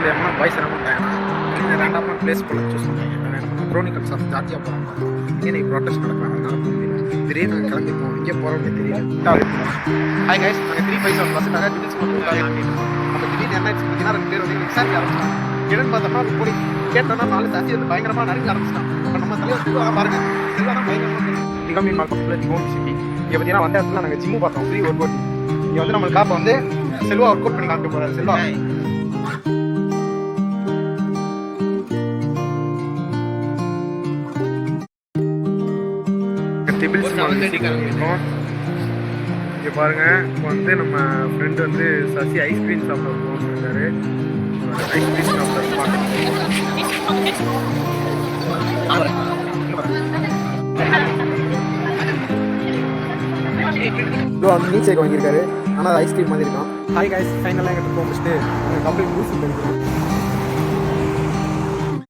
தெரியாமல் வாய்ஸ் என்ன பண்ணிட்டாங்கன்னா இந்த ரேண்டமாக பிளேஸ் போல சூஸ் பண்ணுவாங்க. குரோனிக்கல்ஸ் ஆஃப் ஜார்ஜியா போகிறாங்க. இங்கே ப்ராட்டஸ்ட் நடக்கலாம். அதனால திடீர்னு நாங்கள் கிளம்பிப்போம். இங்கே போகிறோம்னு தெரியல. ஹாய் கைஸ், நாங்கள் 357 பஸ்ஸுக்காக அப்போ திடீர்னு என்ன ஆச்சு பார்த்தீங்கன்னா 2 பேர் வந்து விசாரிக்க ஆரம்பிச்சிட்டாங்க. என்னன்னு பார்த்தோம்னா அது போய் கேட்டோம்னா 4 சசி வந்து பயங்கரமாக நறுக்க ஆரம்பிச்சிட்டான். இப்போ நம்ம தலைவர் செல்வா பாருங்க, செல்வா தான் பயங்கரமாக திகம்பி மால் பக்கத்தில் ஜிமோன் சிட்டி. இங்கே பார்த்தீங்கன்னா வந்த இடத்துல நாங்கள் ஜிம்மு பார்த்தோம், ஃப்ரீ ஒர்க் அவுட். இங்கே வந்து நம்மளுக்கு காப்பை வந்து செல்வா ஒர்க் அவுட் பண்ணி காமிக்க போகிறாரு. செல்வா இங்கே பாருங்க, இப்போ வந்து நம்ம ஃப்ரெண்டு வந்து சசி ஐஸ்கிரீம் சாப்பிட போகணும்னு இருக்காரு. ஐஸ்கிரீம் சாப்பிட நீச்சல் வாங்கியிருக்காரு. ஆனால் அது ஐஸ்கிரீம் மாதிரி இருக்கும். ஹாய் கைஸ், ஃபைனலாக எங்கிட்ட போக முடிச்சுட்டு கம்ப்ளீட் நியூஸ்